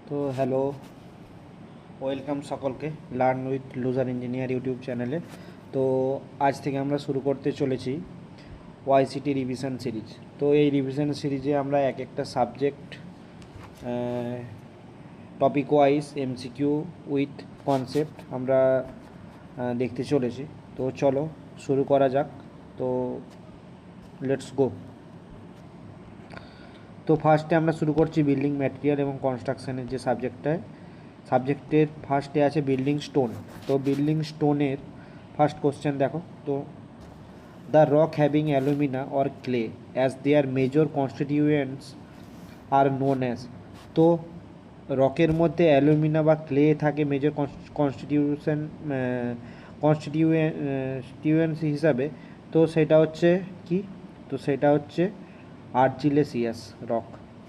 তো hello, welcome সকলকে learn with loser engineer YouTube চ্যানেলে। তো আজ থেকে আমরা শুরু করতে চলেছি ওয়াইসিটি রিভিশন সিরিজ। তো এই রিভিশন সিরিজে আমরা এক একটা subject topic wise MCQ with concept আমরা দেখতে চলেছি। তো চলো শুরু করা যাক। তো লেটস গো। তো ফার্স্টে আমরা শুরু করছি বিল্ডিং ম্যাটেরিয়াল এবং কনস্ট্রাকশনের যে সাবজেক্টের ফার্স্টে আছে বিল্ডিং স্টোন। তো বিল্ডিং স্টোনের ফার্স্ট কোশ্চেন দেখো। তো the rock having alumina or clay as their major constituents are known as. তো রকের মধ্যে অ্যালুমিনা বা ক্লে থাকে মেজর কনস্টিটিউয়েন্টস হিসাবে। তো সেটা হচ্ছে কি? তো সেটা হচ্ছে আর্জিলেসিয়াস রক।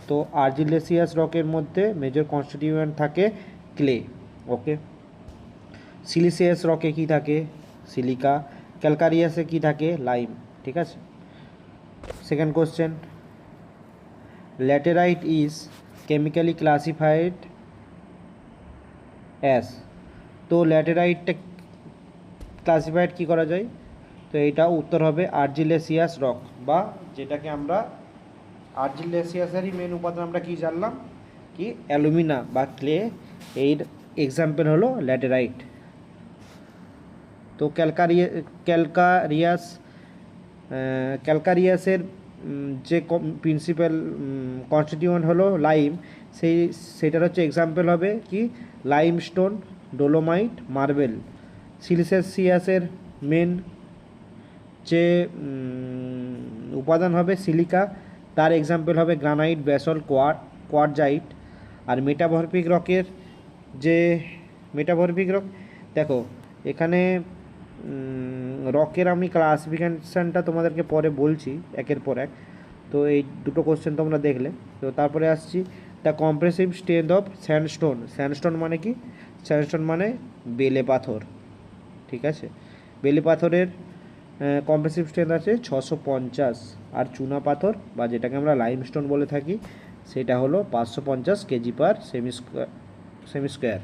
তো আর্জিলেসিয়াস রকের মধ্যে মেজর কনস্টিটিউয়েন্ট থাকে ক্লে। ওকে। সিলিসিয়াস রকে কি থাকে? সিলিকা। ক্যালকারিয়াসে কি থাকে? লাইম। ঠিক আছে। Second question, laterite is chemically classified as. তো ল্যাটেরাইটটা ক্লাসিফাইড কি করা যায়? তো এইটা উত্তর হবে আর্জিলেসিয়াস রক, বা যেটাকে আমরা আর্জিলেসিয়াসেরই মেন উপাদান আমরা কি জানলাম কি অ্যালুমিনা বা ক্লে, এর এক্সাম্পল হলো ল্যাটেরাইট। তো ক্যালকারিয়াসের যে প্রিন্সিপাল কনস্টিটিউয়েন্ট হলো লাইম, সেটার হচ্ছে এক্সাম্পল হবে কি লাইমস্টোন, ডোলোমাইট, মার্বেল। সিলিসিয়াসের মেন যে উপাদান হবে সিলিকা, তার এক্সাম্পল হবে গ্রানাইট, ব্যাসল্ট, কোয়ার্টজাইট। আর মেটামরফিক রকের যে মেটামরফিক রক, দেখো এখানে রকের আমি ক্লাসিফিকেশানটা তোমাদেরকে পরে বলছি একের পর এক। তো এই দুটো কোশ্চেন তোমরা দেখলে। তো তারপরে আসছি the compressive strength of sandstone. Sandstone মানে কি? স্যান্ডস্টোন মানে বেলে পাথর। ঠিক আছে। বেলে পাথরের কম্প্রেসিভ স্ট্রেংথ আছে 650, আর চুনা পাথর বা যেটাকে আমরা লাইমস্টোন বলে থাকি সেটা হলো 550 কেজি পার সেমি স্কোয়ার।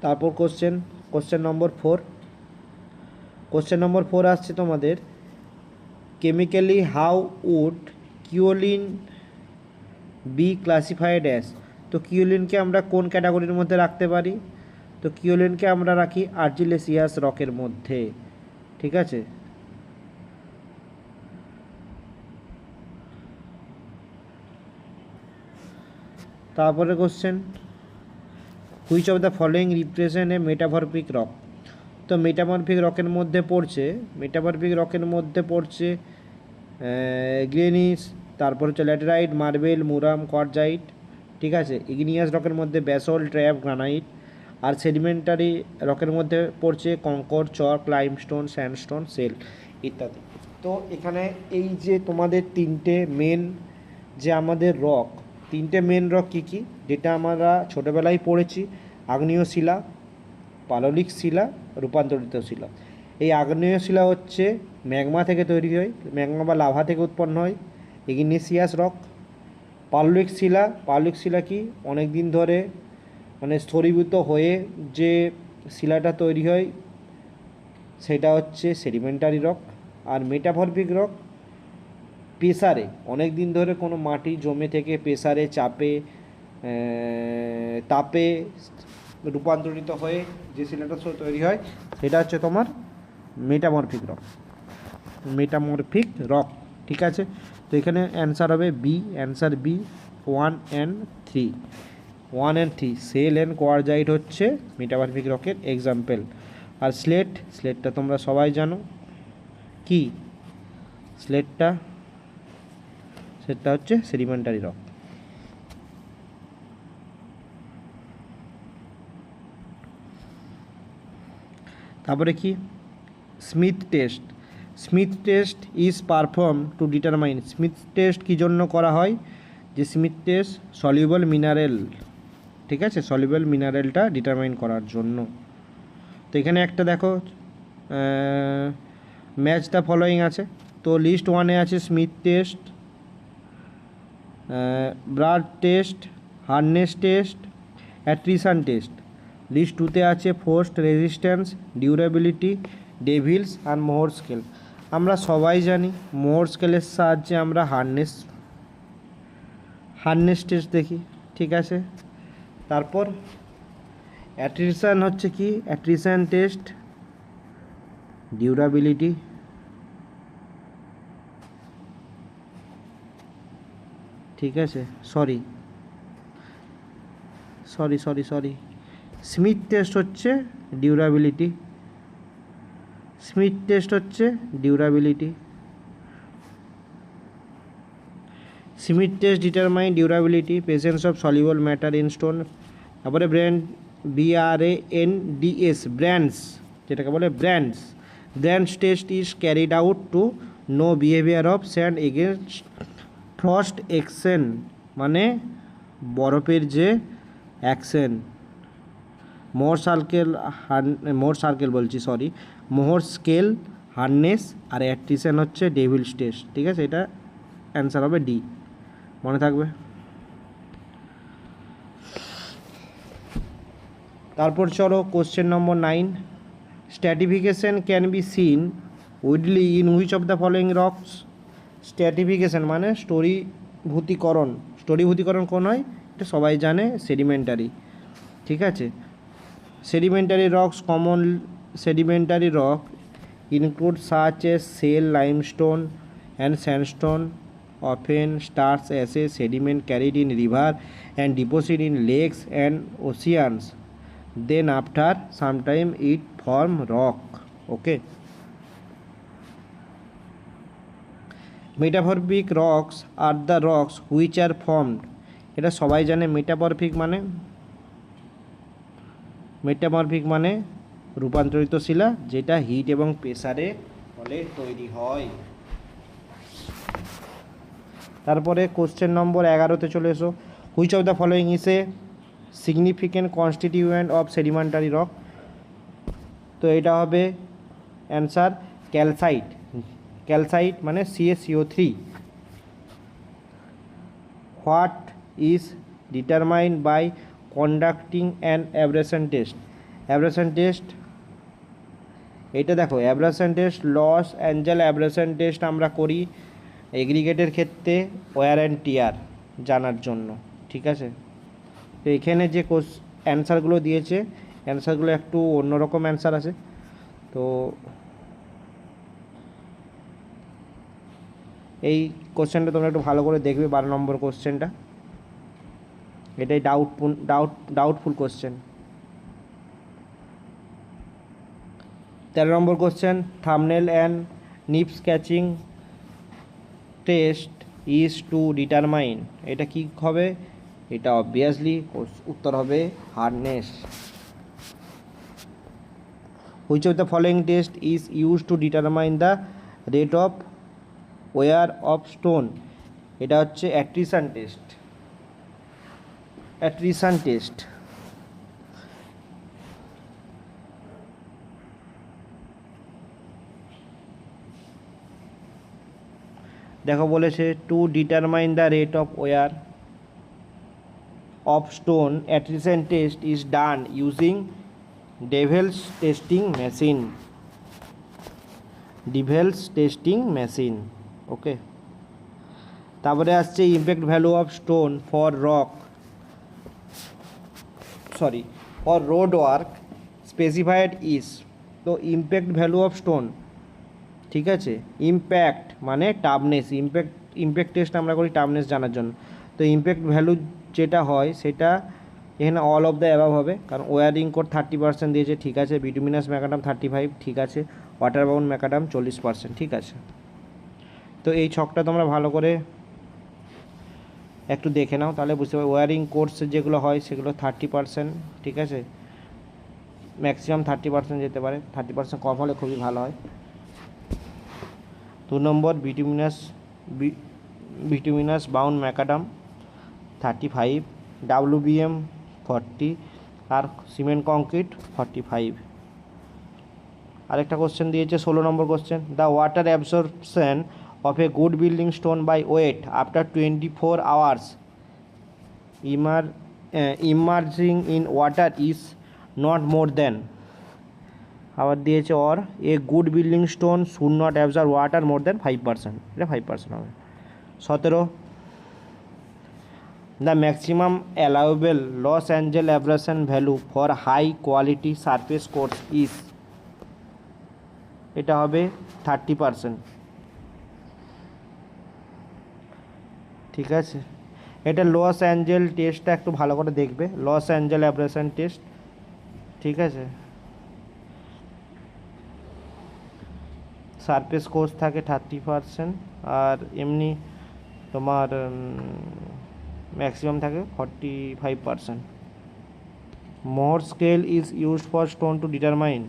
তারপর কোশ্চেন নম্বর 4। কোশ্চেন নম্বর 4 আসছে তোমাদের, chemically how would kaolin be classified as. তো কিওলিনকে আমরা কোন ক্যাটাগরির মধ্যে রাখতে পারি? তো কিওলিনকে আমরা রাখি আর্জিলেসিয়াস রকের মধ্যে। ঠিক আছে। তারপরে question, which of the following represent a metamorphic rock. তো মেটামরফিক রকের মধ্যে পড়ছে গ্রেনিস, তারপর হচ্ছে ল্যাটেরাইট, মার্বেল, মুরাম, কোয়ার্টজাইট। ঠিক আছে। ইগনিয়াস রকের মধ্যে ব্যাসল্ট, ট্র্যাপ, গ্রানাইট। আর সেডিমেন্টারি রকের মধ্যে পড়ছে কঙ্কর, চক, লাইমস্টোন, স্যান্ডস্টোন, সেল ইত্যাদি। তো এখানে এই যে তোমাদের তিনটে মেন রক কী কী, যেটা আমরা ছোটোবেলায় পড়েছি: আগ্নেয় শিলা, পাললিক শিলা, রূপান্তরিত শিলা। এই আগ্নেয় শিলা হচ্ছে ম্যাগমা থেকে তৈরি হয়, ম্যাগমা বা লাভা থেকে উৎপন্ন হয়, ইগনিসিয়াস রক। পাললিক শিলা কি অনেক দিন ধরে মানে স্থরীভূত হয়ে যে শিলাটা তৈরি হয় সেটা হচ্ছে সেডিমেন্টারি রক। আর মেটামরফিক রক প্রেসারে অনেক দিন ধরে কোনো মাটি জমে থেকে প্রেসারে তাপে রূপান্তরিত হয়ে যে শিলাটা তৈরি হয় সেটা হচ্ছে তোমার মেটামরফিক রক। ঠিক আছে। তো এখানে অ্যান্সার হবে answer B 1 and 3। Shale and quartzite হচ্ছে মেটামরফিক রকের এক্সাম্পল। আর স্লেটটা তোমরা সবাই জানো কি, সেটা হচ্ছে সেডিমেন্টারি রক। তারপরে কি Smith test is perform to determine. Smith test কী জন্য করা হয়? যে স্মিথ টেস্ট সলিউবল মিনারেল, ঠিক আছে, সলিউবল মিনারেলটা ডিটারমাইন করার জন্য। তো এখানে একটা দেখো ম্যাচ দ্য ফলোয়িং আছে। তো লিস্ট 1-এ আছে Smith test, blood test, hardness test, attrition test. List 2-তে আছে ফোর্সড রেজিস্ট্যান্স, ডিউরেবিলিটি, ডেভিলস আর মোহর স্কেল। আমরা সবাই জানি মোহর স্কেলের সাহায্যে আমরা হার্ডনেস টেস্ট দেখি, ঠিক আছে। তারপর অ্যাট্রিশন হচ্ছে কি, অ্যাট্রিশন টেস্ট, ডিউরেবিলিটি, ঠিক আছে। সরি, স্মিথ টেস্ট হচ্ছে ডিউরেবিলিটি, স্মিথ টেস্ট হচ্ছে durability. Smith test determine durability, presence of soluble matter in stone. তারপরে BRANDS, ব্র্যান্ডস, যেটাকে বলে brands test is carried out to know behaviour of sand against frost action, মানে বরফের যে অ্যাকশন। Mohs scale, hardness আর attrition হচ্ছে ডেভিলস টেস্ট, ঠিক আছে। এটা অ্যান্সার হবে ডি, মনে থাকবে। তারপর চলো question number 9। Stratification can be seen widely in which of the following rocks. Stratification মানে স্তরীভূতিকরণ কোন হয়, এটা সবাই জানে, সেডিমেন্টারি, ঠিক আছে। Sedimentary rocks, common sedimentary rock include such as shale, limestone and sandstone, often starts as a sediment carried in river and deposited in lakes and oceans, then after some time it form rock. Okay. Metamorphic rocks are the rocks which are formed, এটা সবাই জানে। Metamorphic মানে রূপান্তরিত শিলা, যেটা hit এবং প্রেসারে ফলে তৈরি হয়। তারপরে কোশ্চেন নম্বর 11-তে চলে এসো। Which of the following is a significant constituent of sedimentary rock. তো এটা হবে অ্যান্সার ক্যালসাইট মানে CaCO3। What is determined by conducting an abrasion test. এটা দেখো, abrasion test, Los Angeles abrasion test আমরা করি এগ্রিগেটের ক্ষেত্রে ওয়্যার অ্যান্ড টিয়ার জানার জন্য, ঠিক আছে। তো এখানে যে অ্যান্সারগুলো দিয়েছে, অ্যান্সারগুলো একটু অন্যরকম অ্যান্সার আছে। তো এই কোশ্চেনটা তোমরা একটু ভালো করে দেখবে, 12 নম্বর কোশ্চেনটা, এটাই doubtful question. 13 number question, thumbnail and nips catching test is to determine, এটা কি হবে? এটা অবভিয়াসলি উত্তর হবে hardness. Which of the following test is use to determine the rate of wear of stone, এটা হচ্ছে অ্যাট্রিশন টেস্ট। দেখো বলেছে to determine the rate of wear of stone attrition test is done using Deval's testing machine. Okay. তারপরে আসছে impact value of stone for road work specified is. তো impact value of stone, ঠিক আছে। Impact মানে toughness, impact test আমরা করি toughness জানার জন্য। তো ইম্প্যাক্ট ভ্যালু যেটা হয় সেটা এখানে অল অফ দ্য অ্যাবাভ হবে, কারণ ওয়ারিং কোড 30% দিয়েছে, ঠিক আছে। বিটুমিনাস ম্যাকাডাম 35, ঠিক আছে। ওয়াটার বাউন্ড ম্যাকাডাম 40%, ঠিক আছে। তো এই ছকটা তোমরা ভালো করে একটু দেখে নাও, তাহলে বুঝতে পারবে। ওয়ারিং কোর্স যেগুলো হয় সেগুলো 30%, ঠিক আছে। ম্যাক্সিমাম 30% যেতে পারে, 30% কম হলে খুবই ভালো হয়। 2 number bituminous bound macadam 35, WBM 40 আর সিমেন্ট কংক্রিট 45। আরেকটা কোশ্চেন দিয়েছে 16 number question, the water absorption of a good building stone by weight after 24 hours immersing in water is not more than আবার দিয়েছে or a good building stone should not absorb water more than 5%, এটা 5% হবে। 17 the maximum allowable Los Angeles abrasion value for high quality surface course is, এটা হবে 30%, ঠিক আছে। এটা loss Angel টেস্টটা একটু ভালো করে দেখবে, লস অ্যাঞ্জেল অ্যাব্রেশন টেস্ট, ঠিক আছে। সারফেস কোর্স থাকে 30% আর এমনি তোমার ম্যাক্সিমাম থাকে 45%। Mohs scale is used for stone to determine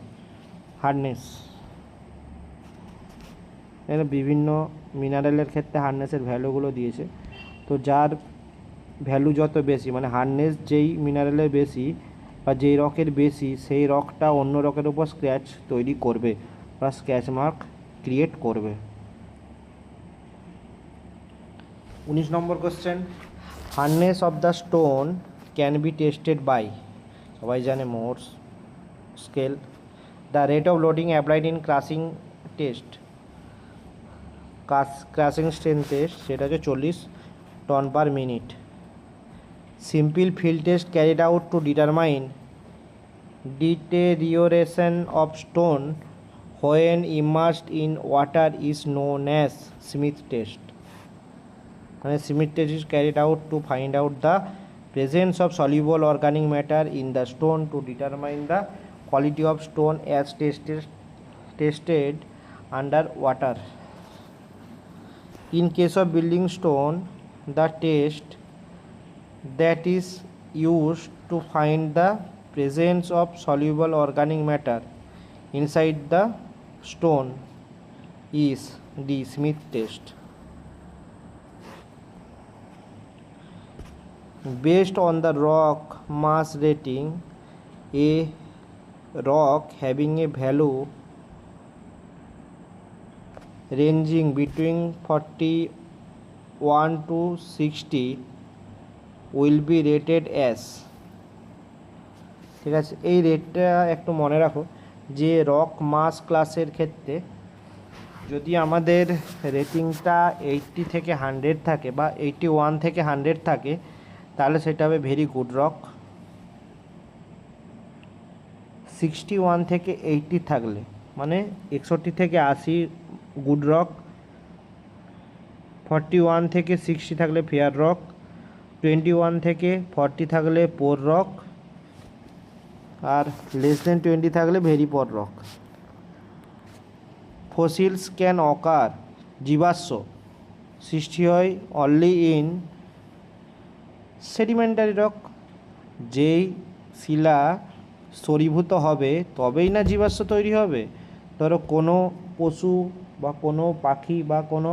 hardness, এখানে বিভিন্ন মিনারেলের ক্ষেত্রে হার্ডনেসের ভ্যালুগুলো দিয়েছে। তো যার ভ্যালু যত বেশি, মানে হার্ডনেস যেই মিনারেলের বেশি বা যেই রকের বেশি, সেই রকটা অন্য রকের উপর স্ক্র্যাচ তৈরি করবে বা স্ক্র্যাচ মার্ক ক্রিয়েট করবে। 19 number question, hardness of the stone can be tested by, সবাই জানে Mohs scale. The rate of loading applied in crushing test, crushing strain test, সেটা হচ্ছে 40 ton per minute. Simple field test carried out to determine deterioration of stone when immersed in water is known as Smith test. And Smith test is carried out to find out the presence of soluble organic matter in the stone to determine the quality of stone as tested under water. In case of building stone, the test that is used to find the presence of soluble organic matter inside the stone is the Smith test. Based on the rock mass rating, a rock having a value ranging between 41 to 60 will be rated as, ঠিক আছে। এই রেটটা একটু মনে রাখো যে rock মাস ক্লাসের ক্ষেত্রে যদি আমাদের রেটিংটা 80 থেকে 100 থাকে বা 81 থেকে 100 থাকে, তাহলে সেটা হবে ভেরি গুড রক। 61 থেকে 80 থাকলে মানে 61 থেকে 80 গুড রক, 41 থেকে 60 থাকলে ফেয়ার রক, 21 থেকে 40 থাকলে পোর রক, আর লেস দেন 20 থাকলে very poor rock. Fossils can occur, জীবাশ্ম সৃষ্টি হয় অনলি ইন সেডিমেন্টারি রক, যেই শিলা স্তরীভূত হবে তবেই না জীবাশ্ম তৈরি হবে। ধরো কোনো পশু বা কোনো পাখি বা কোনো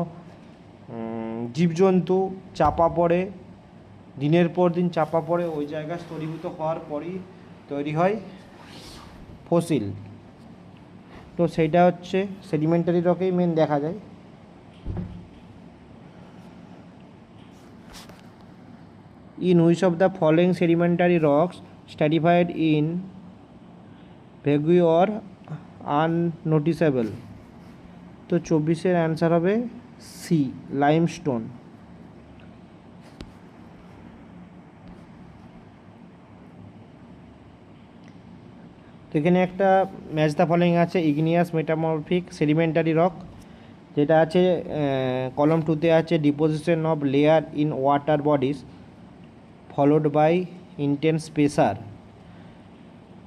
জীবজন্তু চাপা পড়ে, দিনের পর দিন চাপা পড়ে, ওই জায়গা স্তরীভূত হওয়ার পরই তৈরি হয় ফসিল। তো সেইটা হচ্ছে সেডিমেন্টারি রকেই মেন দেখা যায়। In which of the following sedimentary rocks stratified in vague or unnoticeable? তো 24-এর অ্যান্সার হবে সি, লাইমস্টোন। তো এখানে একটা ম্যাচ দ্য ফলোইং আছে, ইগনিয়াস মেটামরফিক সেডিমেন্টারি রক, যেটা আছে কলম 2-তে আছে deposition of layer in water bodies followed by intense pressure.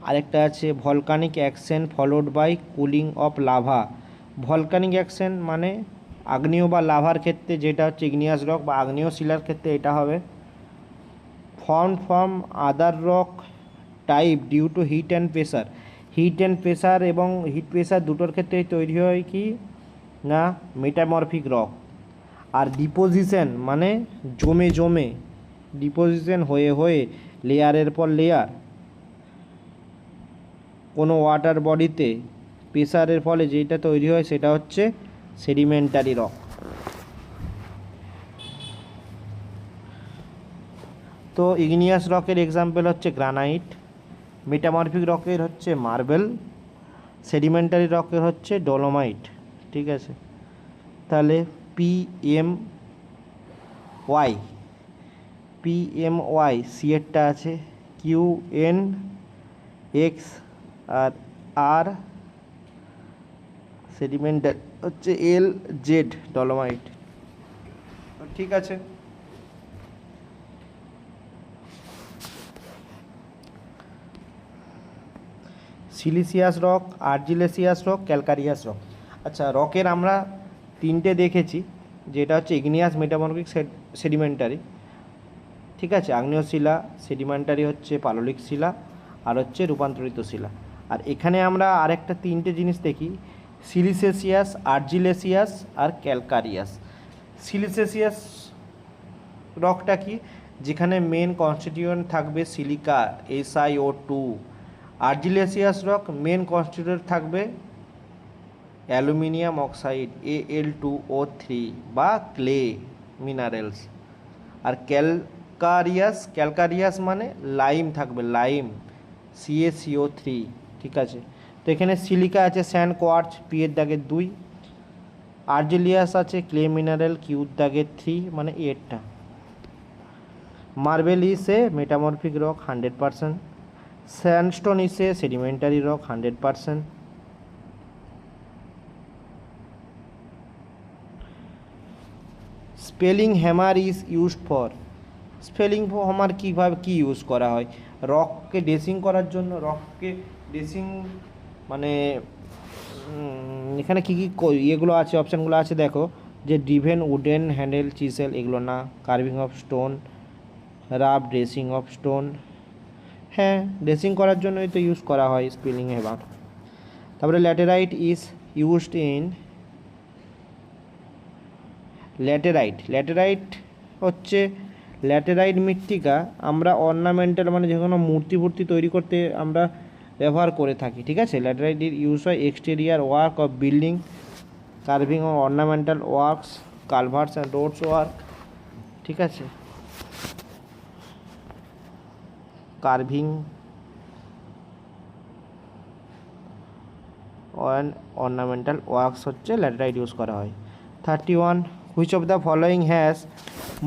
আরেকটা আছে volcanic action followed by cooling of lava. Volcanic action মানে আগ্নেয় বা লাভার ক্ষেত্রে যেটা হচ্ছে ইগনিয়াস রক বা আগ্নেয় শিলার ক্ষেত্রে এটা হবে। Form other rock type due to heat and pressure, heat and pressure এবং হিট প্রেসার দুটোর ক্ষেত্রেই তৈরি হয় কি না মেটামরফিক রক। আর ডিপোজিশন মানে জমে জমে, ডিপোজিশন হয়ে হয়ে লেয়ারের পর লেয়ার কোনো ওয়াটার বডিতে প্রেসারের ফলে যেটা তৈরি হয় সেটা হচ্ছে সেডিমেন্টারি রক। তো ইগনিয়াস রকের এক্সাম্পল হচ্ছে গ্রানাইট, মেটামরফিক রকের হচ্ছে মার্বেল, সেডিমেন্টারি রকের হচ্ছে ডলোমাইট। ঠিক আছে, তাহলে ওয়াই পিএমওয়াই সি এরটা আছে, কিউএন এক্স আর আর সেডিমেন্টারি হচ্ছে এল জেড ডলোমাইট। ঠিক আছে, সিলিসিয়াস রক, আর্জিলেসিয়াস রক, ক্যালকারিয়াস রক। আচ্ছা, রকের আমরা তিনটে দেখেছি, যেটা হচ্ছে ইগনিয়াস, মেটামরফিক, সেডিমেন্টারি। ঠিক আছে, আগ্নেয় শিলা, সেডিমেন্টারি হচ্ছে পাললিক শিলা, আর হচ্ছে রূপান্তরিত শিলা। আর এখানে আমরা আরেকটা তিনটে জিনিস দেখি, সিলিসেসিয়াস, আর্জিলেসিয়াস আর ক্যালকারিয়াস। সিলিসেসিয়াস রকটা কি, যেখানে মেন কনস্টিটিউয়েন্ট থাকবে silica SiO2। Argillaceous rock main constituent থাকবে অ্যালুমিনিয়াম অক্সাইড Al2O3 বা ক্লে মিনারেলস। আর ক্যালকারিয়াস মানে লাইম থাকবে, লাইম CaCO3। ঠিক আছে, তো এখানে সিলিকা আছে স্যান্ড কোয়ার্টজ পি এর দাগের 2, আর্জিলিয়াস আছে ক্লে মিনারেল কিউর দাগের 3 মানে এরটা। Marble is a metamorphic rock 100%, sandstone is a sedimentary rock 100%। Spalling hammer is used for, spalling hammer কীভাবে কী ইউজ করা হয়, রককে ড্রেসিং করার জন্য। রককে ড্রেসিং মানে এখানে কী কী ইয়েগুলো আছে, অপশানগুলো আছে দেখো, যে ডিভেন উডেন হ্যান্ডেল চিসেল, এগুলো না। Carving of stone, rough dressing of stone, হ্যাঁ ড্রেসিং করার জন্যই তো ইউজ করা হয় স্পেলিং হ্যামার। তারপরে laterite is used in, laterite হচ্ছে ল্যাটেরাইট মৃত্তিকা আমরা অর্নামেন্টাল মানে যে কোনো মূর্তি তৈরি করতে আমরা ব্যবহার করে থাকি। ঠিক আছে, ল্যাটেরাইট ইউজ হয় exterior work of building, carving ও ornamental works, culverts and roads work. ঠিক আছে, কার্ভিং অ্যান্ড অর্নামেন্টাল ওয়ার্কস হচ্ছে ল্যাটেরাইট ইউজ করা হয়। 31, which of the following has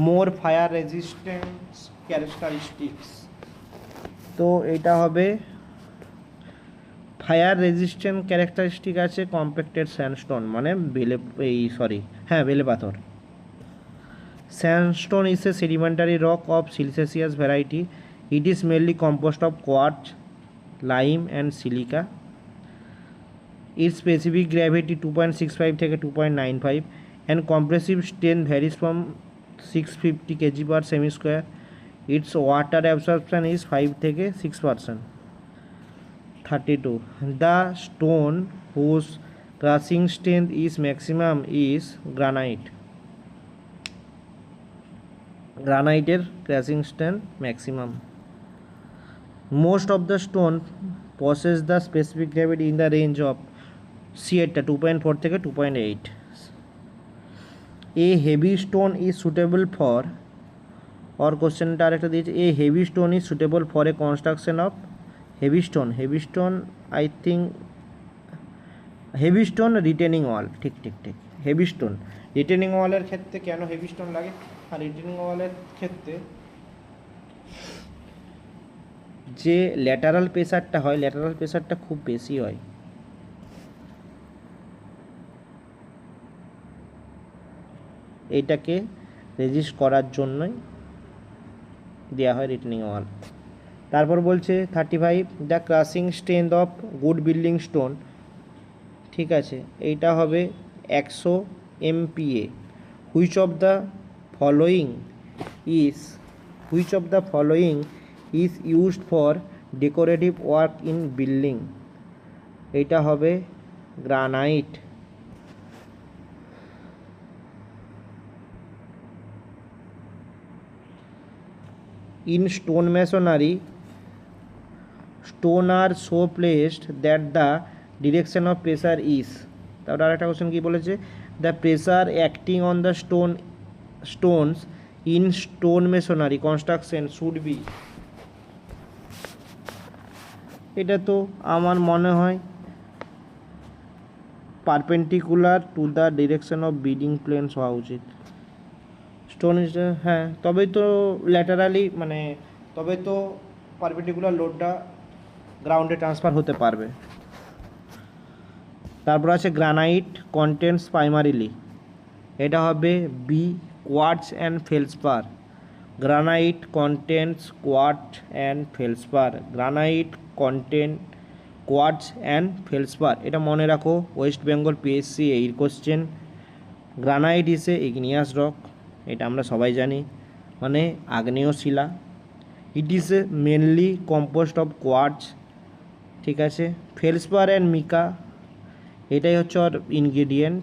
more fire resistance characteristics. তো এটা হবে ফায়ার রেজিস্ট্যান্ট ক্যারেক্টারিস্টিক আছে কম্প্যাক্টেড স্যান্ডস্টোন মানে বেলে পাথর। Sandstone is a sedimentary rock of siliceous variety, it is mainly composed of quartz, lime and silica. It specific gravity 2.65 থেকে 2.95 and compressive strain varies from 650 kg per semi square. Its water absorption is 5 থেকে 6%. 32, the stone whose crushing strength is maximum is granite. গ্রানাইটের crushing strength maximum. Most of the stone possess the specific gravity in the range of C-টা 2.4 থেকে 2.8. A heavy stone is suitable for, or কোশ্চেনটা আরেকটা দিয়েছে, a heavy stone is suitable for a construction of heavy stone I think heavy stone retaining wall। ঠিক heavy stone retaining ওয়ালের ক্ষেত্রে কেন heavy stone লাগে, আর রিটেনিং ওয়ালের ক্ষেত্রে যে ল্যাটারাল প্রেসারটা হয়, ল্যাটারাল প্রেসারটা খুব বেশি হয়। এইটাকে রেজিস্ট করার জন্যই দেওয়া হয় রিটেনিং ওয়াল। তারপর বলছে 35, the crushing strength of good building stone. ঠিক আছে, এইটা হবে 100 MPa। Which of the following is used for decorative work in building. এইটা হবে granite. In stone masonry, stone are so placed that the direction of pressure is, তারপর আরেকটা question কি বলেছে, the pressure acting on the stones in stone masonry construction should be, এটা তো আমার মনে হয় perpendicular to the direction of bedding planes হওয়া উচিত। স্টোন, হ্যাঁ, তবেই তো ল্যাটারালি মানে তবে তো পারপেন্ডিকুলার লোডটা গ্রাউন্ডে ট্রান্সফার হতে পারবে। তারপর আছে গ্রানাইট কন্টেন্টস প্রাইমারিলি, এটা হবে B quartz and feldspar. Granite contents quartz and feldspar, granite content quartz and feldspar, এটা মনে রাখো, ওয়েস্ট বেঙ্গল পিএসসি এই কোশ্চেন। Granite is a igneous rock, এটা আমরা সবাই জানি, মানে আগ্নেয় শিলা। It is a mainly composed of quartz, ঠিক আছে। ফেলসপার অ্যান্ড মিকা, এটাই হচ্ছে ওর ইনগ্রেডিয়েন্ট।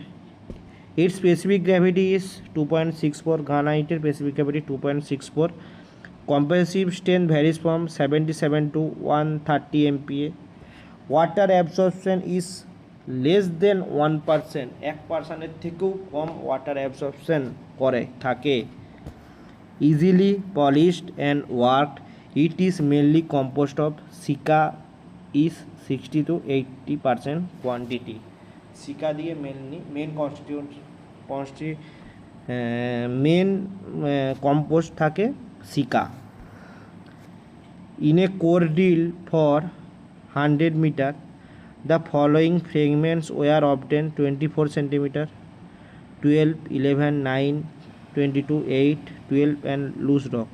এর স্পেসিফিক গ্র্যাভিটি ইজ 2.64, গ্রানাইটের specific gravity 2.64। Compressive strength varies from 77 to 130 MPa। Water absorption is less than 1%, 1%-এর থেকেও কম ওয়াটার অ্যাবসর্পশন করে থাকে। Easily polished and worked, it is mainly composed of silica, is 60 to 80% quantity. Silica দিয়ে main composed থাকে silica. In a core drill for 100 metre the following fragments were obtained: 24 centimetre, 12, 11, 9, 22, 8, 12 and loose rock।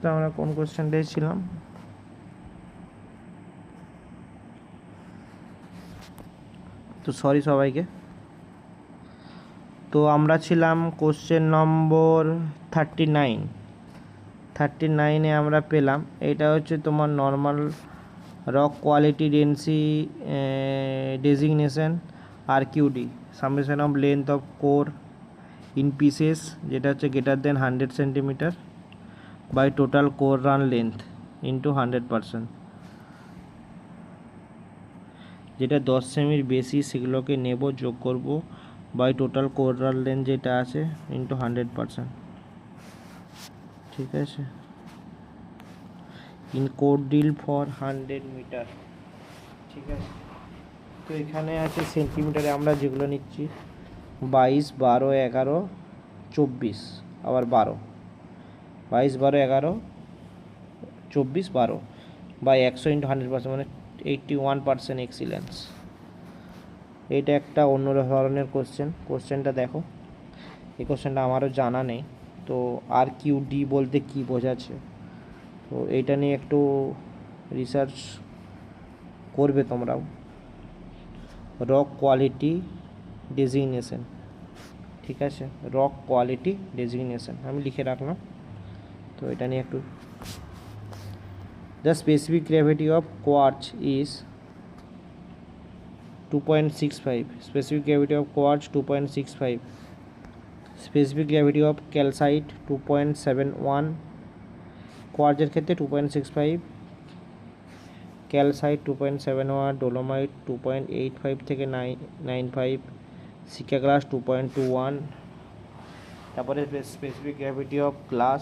তো আমরা কোন কোশ্চেনটাই ছিলাম? তো sorry সবাইকে। তো আমরা ছিলাম কোশ্চেন নম্বর 39। আমরা পেলাম এটা হচ্ছে তোমার normal rock quality designation RQD, summation of length of core in pieces, যেটা হচ্ছে greater than 100 centimetre, by total core run length into 100%, যেটা 10 সেমির বেশি সেগুলোকে নেব, যোগ করব, by total core run length যেটা আছে ইন্টু 100%, ঠিক আছে। In core drill for 100 metre, ঠিক আছে। তো এখানে আছে সেন্টিমিটারে আমরা যেগুলো নিচ্ছি 22, 12, 11, 24, আবার 12, 22, 12, 11, 24, 12 বাই 100 ইন্টু 100%, মানে 81% এক্সিলেন্স। এটা একটা অন্য ধরনের কোশ্চেনটা দেখো, এই কোশ্চেনটা আমারও জানা নেই। তো RQD বলতে কি বোঝাচ্ছে, তো এইটা নিয়ে একটু রিসার্চ করবে তোমরাও। রক কোয়ালিটি ডেজিগনেশন, ঠিক আছে, রক কোয়ালিটি ডেজিগনেশন আমি লিখে রাখলাম। তো এটা নিয়ে একটু, the specific gravity of quartz is 2.65, specific gravity of quartz 2.65, specific gravity of calcite 2.71, কোয়ার্টজের ক্ষেত্রে 2.65, ক্যালসাইট 2.71, ডোলোমাইট 2.85 থেকে 9.95, সিকা গ্লাস 2.21, তারপরে স্পেসিফিক গ্র্যাভিটি অফ গ্লাস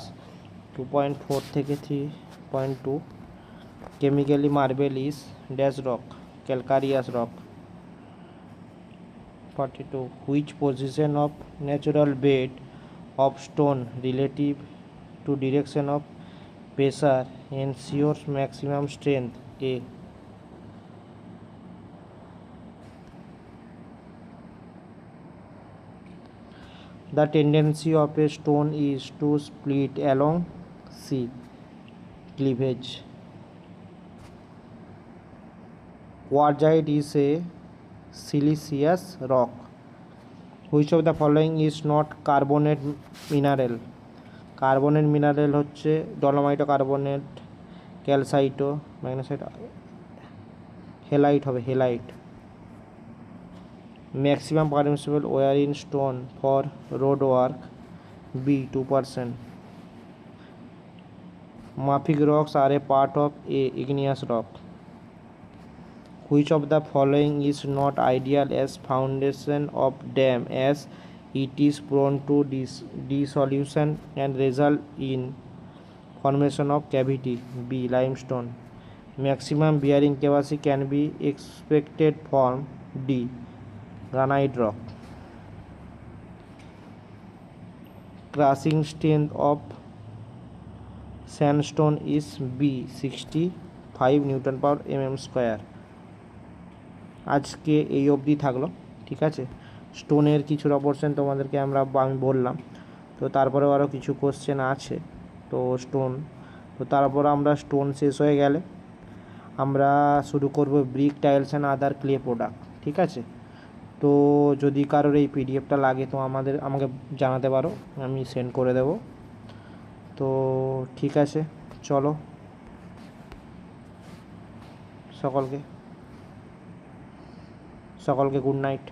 2.4 থেকে 3.2, chemically marble is dash rock, calcareous rock. 42, which position of natural bed of stone relative to direction of pressure ensures maximum strength? A, The tendency of a stone is to split along C cleavage. Quartzite is a siliceous rock. Which of the following is not carbonate mineral? কার্বনের mineral হচ্ছে ডলোমাইটো, carbonate, ক্যালসাইটো, magnesite, halite হবে, halite. Maximum permissible wear in stone for road work, B 2%. Mafic rocks are a part of a igneous rock. Which of the following is not ideal as foundation of dam as it is prone to dissolution and result in formation of cavity, B limestone. Maximum bearing capacity can be expected from D granite rock. Crushing strength of sandstone is B 65 Newton per mm square. আজকে এই অবধি থাকলো, ঠিক আছে। স্টোনের কিছুটা portion তোমাদেরকে আমি বললাম, তো তারপরেও আরও কিছু কোশ্চেন আছে তো স্টোন, তো তারপর আমরা স্টোন শেষ হয়ে গেলে আমরা শুরু করব brick, tiles and other clay product, ঠিক আছে। তো যদি কারোর এই পিডিএফটা লাগে তো আমাকে জানাতে পারো, আমি সেন্ড করে দেব। তো ঠিক আছে, চলো সকলকে গুড নাইট।